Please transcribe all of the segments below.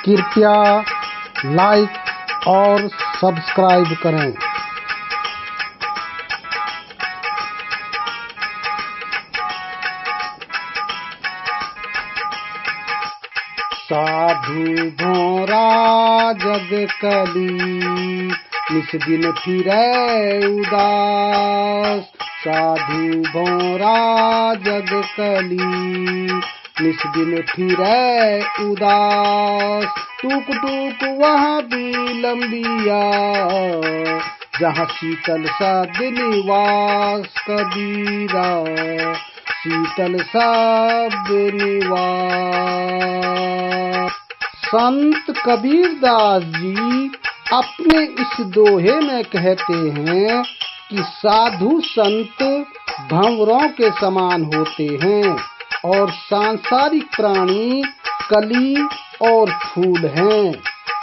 कृपया लाइक और सब्सक्राइब करें। साधु भोरा जग कली, निस दिन फिरै उदास। साधु भोरा जग कली, निस दिन फिरै उदास। टूक टूक वहाँ बिलम्बिया, जहाँ शीतल सद निवास। कबीरा शीतल सब निवास। संत कबीरदास जी अपने इस दोहे में कहते हैं कि साधु संत भंवरों के समान होते हैं और सांसारिक प्राणी कली और फूल हैं।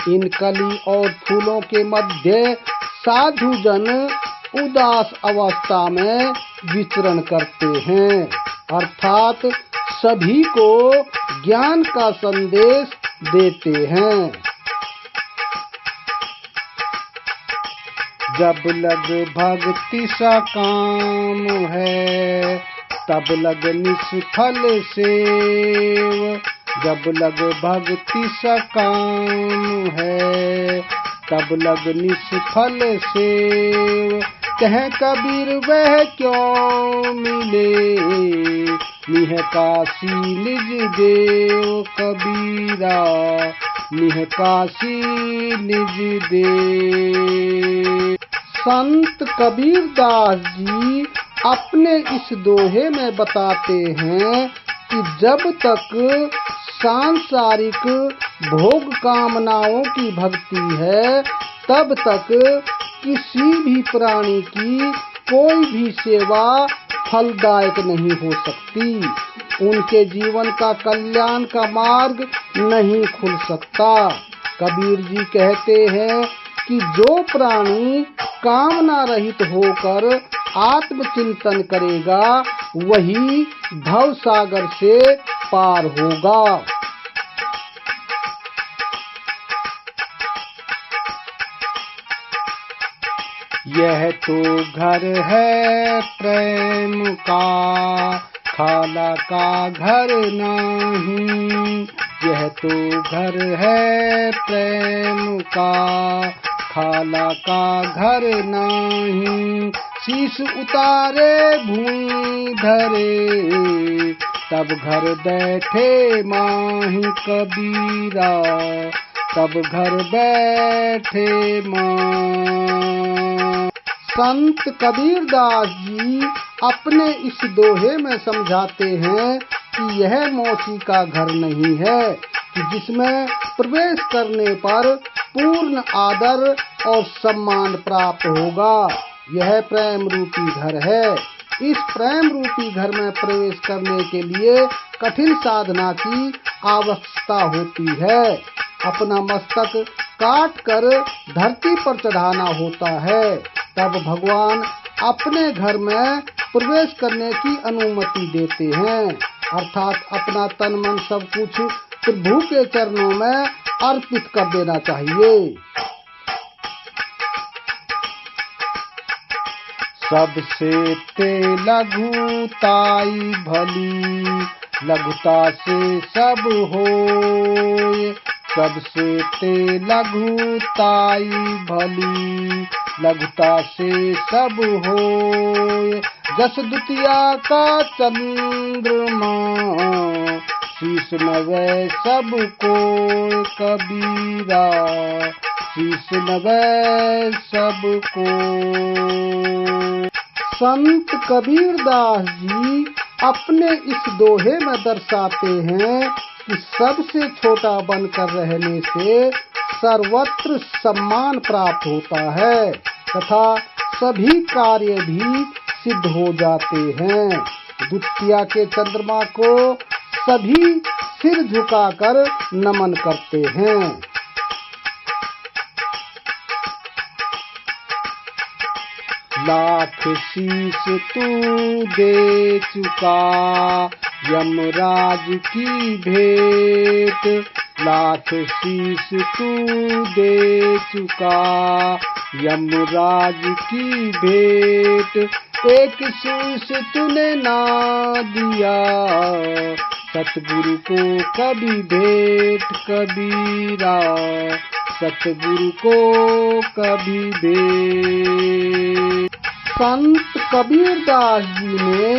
इन कली और फूलों के मध्य साधु जन उदास अवस्था में विचरण करते हैं, अर्थात सभी को ज्ञान का संदेश देते हैं। जब लग भक्ति सा काम है, तब लग निष्फल सेव। जब लग भक्ति सा काम है, तब लग निष्फल सेव। कहें कबीर वह क्यों मिले, निह काशी निज देव। कबीरा निह काशी निज देव। संत कबीरदास जी अपने इस दोहे में बताते हैं कि जब तक सांसारिक भोग कामनाओं की भक्ति है, तब तक किसी भी प्राणी की कोई भी सेवा फलदायक नहीं हो सकती। उनके जीवन का कल्याण का मार्ग नहीं खुल सकता। कबीर जी कहते हैं कि जो प्राणी कामना रहित होकर आत्मचिंतन करेगा, वही भव सागर से पार होगा। यह तो घर है प्रेम का, खाला का घर नहीं। यह तो घर है प्रेम का, खाला का घर नहीं। शीश उतारे भूमि धरे, तब घर बैठे माही। कबीरा तब घर बैठे माँ। संत कबीरदास जी अपने इस दोहे में समझाते हैं कि यह मौसी का घर नहीं है कि जिसमें प्रवेश करने पर पूर्ण आदर और सम्मान प्राप्त होगा। यह प्रेम रूपी घर है। इस प्रेम रूपी घर में प्रवेश करने के लिए कठिन साधना की आवश्यकता होती है। अपना मस्तक काट कर धरती पर चढ़ाना होता है, तब भगवान अपने घर में प्रवेश करने की अनुमति देते हैं। अर्थात अपना तन मन सब कुछ प्रभु के चरणों में अर्पित कर देना चाहिए। सबसे ते लघुताई भली, लघुता से सब होय। सबसे ते लघुताई भली, लघुता से सब होय। जस द्वितीया का चंद्रमा, शीश नवै सब कोय। कबीरा शीश नवै सब कोय। संत कबीरदास जी अपने इस दोहे में दर्शाते हैं कि सबसे छोटा बनकर रहने से सर्वत्र सम्मान प्राप्त होता है तथा सभी कार्य भी सिद्ध हो जाते हैं। द्वितीया के चंद्रमा को सभी सिर झुकाकर नमन करते हैं। लाख शीश तू दे चुका, यमराज की भेंट। लाख शीश तू दे चुका यमराज की भेंट, एक शीश तूने ना दिया सतगुरु को कभी भेंट कबीरा, सतगुरु को कभी भेंट। संत कबीरदास जी ने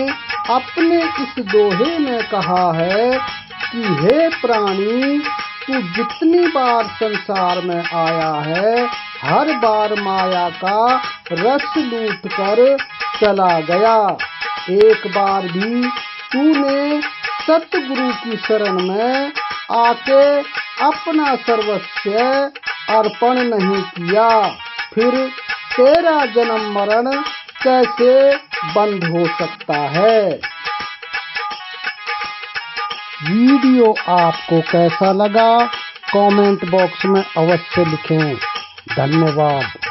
अपने इस दोहे में कहा है कि हे प्राणी, तू जितनी बार संसार में आया है हर बार माया का रस लूट कर चला गया। एक बार भी तूने सतगुरु की शरण में आके अपना सर्वस्व अर्पण नहीं किया, फिर तेरा जन्म मरण कैसे बंद हो सकता है। वीडियो आपको कैसा लगा कमेंट बॉक्स में अवश्य लिखें। धन्यवाद।